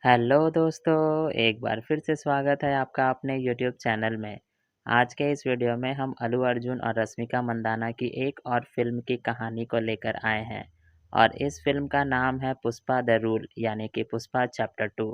Hello दोस्तों, एक बार फिर से स्वागत है आपका अपने यूट्यूब चैनल में। आज के इस वीडियो में हम अल्लू अर्जुन और रश्मिका मंदाना की एक और फिल्म की कहानी को लेकर आए हैं और इस फिल्म का नाम है पुष्पा द रूल यानी कि पुष्पा चैप्टर 2।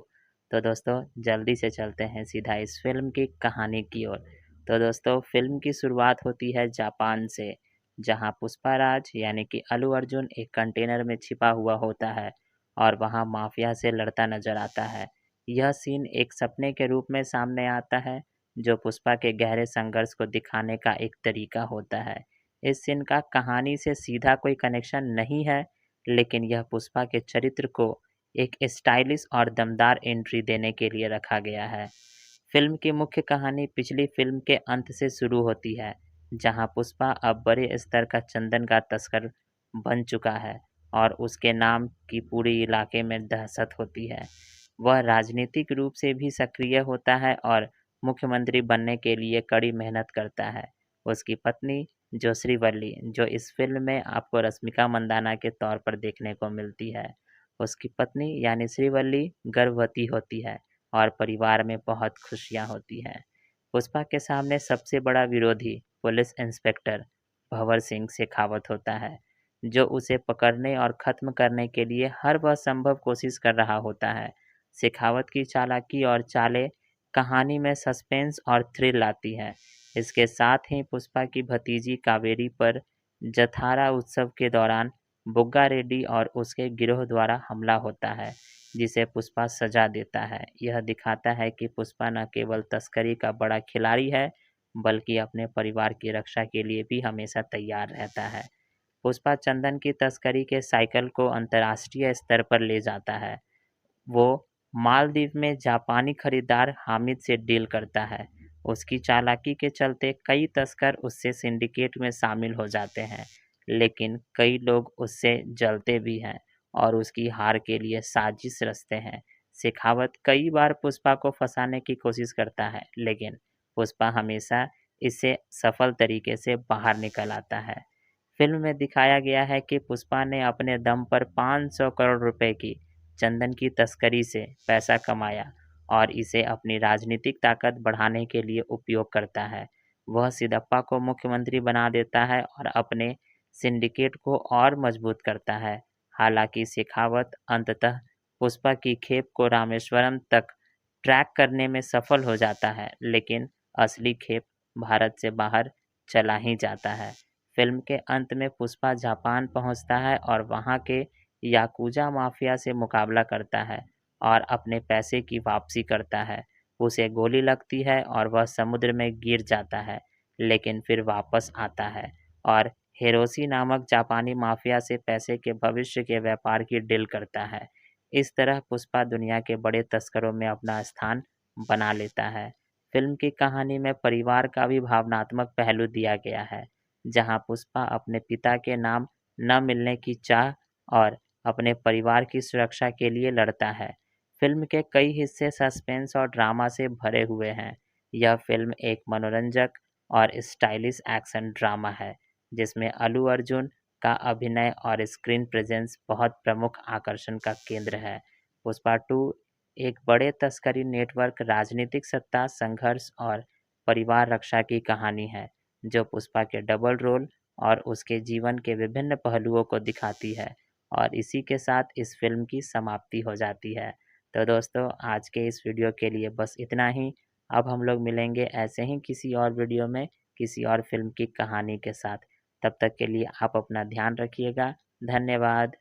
तो दोस्तों जल्दी से चलते हैं सीधा इस फिल्म की कहानी की ओर। तो दोस्तों फिल्म की शुरुआत होती है जापान से, जहां पुष्पा राज यानी कि अल्लू अर्जुन एक कंटेनर में छिपा हुआ होता है और वहाँ माफिया से लड़ता नजर आता है। यह सीन एक सपने के रूप में सामने आता है, जो पुष्पा के गहरे संघर्ष को दिखाने का एक तरीका होता है। इस सीन का कहानी से सीधा कोई कनेक्शन नहीं है, लेकिन यह पुष्पा के चरित्र को एक स्टाइलिश और दमदार एंट्री देने के लिए रखा गया है। फिल्म की मुख्य कहानी पिछली फिल्म के अंत से शुरू होती है, जहां पुष्पा अब बड़े स्तर का चंदन का तस्कर बन चुका है और उसके नाम की पूरी इलाके में दहशत होती है। वह राजनीतिक रूप से भी सक्रिय होता है और मुख्यमंत्री बनने के लिए कड़ी मेहनत करता है। उसकी पत्नी जो श्रीवल्ली, जो इस फिल्म में आपको रश्मिका मंदाना के तौर पर देखने को मिलती है, उसकी पत्नी यानी श्रीवल्ली गर्भवती होती है और परिवार में बहुत खुशियाँ होती हैं। पुष्पा के सामने सबसे बड़ा विरोधी पुलिस इंस्पेक्टर भंवर सिंह शेखावत होता है, जो उसे पकड़ने और खत्म करने के लिए हर वह संभव कोशिश कर रहा होता है। शेखावत की चालाकी और चालें कहानी में सस्पेंस और थ्रिल लाती हैं। इसके साथ ही पुष्पा की भतीजी कावेरी पर जथारा उत्सव के दौरान बुग्गा रेड्डी और उसके गिरोह द्वारा हमला होता है, जिसे पुष्पा सजा देता है। यह दिखाता है कि पुष्पा न केवल तस्करी का बड़ा खिलाड़ी है, बल्कि अपने परिवार की रक्षा के लिए भी हमेशा तैयार रहता है। पुष्पा चंदन की तस्करी के साइकिल को अंतर्राष्ट्रीय स्तर पर ले जाता है। वो मालदीव में जापानी खरीदार हामिद से डील करता है। उसकी चालाकी के चलते कई तस्कर उससे सिंडिकेट में शामिल हो जाते हैं, लेकिन कई लोग उससे जलते भी हैं और उसकी हार के लिए साजिश रचते हैं। शेखावत कई बार पुष्पा को फंसाने की कोशिश करता है, लेकिन पुष्पा हमेशा इससे सफल तरीके से बाहर निकल आता है। फिल्म में दिखाया गया है कि पुष्पा ने अपने दम पर 500 करोड़ रुपए की चंदन की तस्करी से पैसा कमाया और इसे अपनी राजनीतिक ताकत बढ़ाने के लिए उपयोग करता है। वह सिद्दप्पा को मुख्यमंत्री बना देता है और अपने सिंडिकेट को और मजबूत करता है। हालांकि शेखावत अंततः पुष्पा की खेप को रामेश्वरम तक ट्रैक करने में सफल हो जाता है, लेकिन असली खेप भारत से बाहर चला ही जाता है। फिल्म के अंत में पुष्पा जापान पहुंचता है और वहां के याकुजा माफिया से मुकाबला करता है और अपने पैसे की वापसी करता है। उसे गोली लगती है और वह समुद्र में गिर जाता है, लेकिन फिर वापस आता है और हिरोशी नामक जापानी माफिया से पैसे के भविष्य के व्यापार की डील करता है। इस तरह पुष्पा दुनिया के बड़े तस्करों में अपना स्थान बना लेता है। फिल्म की कहानी में परिवार का भी भावनात्मक पहलू दिया गया है, जहां पुष्पा अपने पिता के नाम न मिलने की चाह और अपने परिवार की सुरक्षा के लिए लड़ता है। फिल्म के कई हिस्से सस्पेंस और ड्रामा से भरे हुए हैं। यह फिल्म एक मनोरंजक और स्टाइलिश एक्शन ड्रामा है, जिसमें अल्लू अर्जुन का अभिनय और स्क्रीन प्रेजेंस बहुत प्रमुख आकर्षण का केंद्र है। पुष्पा 2 एक बड़े तस्करी नेटवर्क, राजनीतिक सत्ता, संघर्ष और परिवार रक्षा की कहानी है, जो पुष्पा के डबल रोल और उसके जीवन के विभिन्न पहलुओं को दिखाती है। और इसी के साथ इस फिल्म की समाप्ति हो जाती है। तो दोस्तों आज के इस वीडियो के लिए बस इतना ही। अब हम लोग मिलेंगे ऐसे ही किसी और वीडियो में किसी और फिल्म की कहानी के साथ। तब तक के लिए आप अपना ध्यान रखिएगा। धन्यवाद।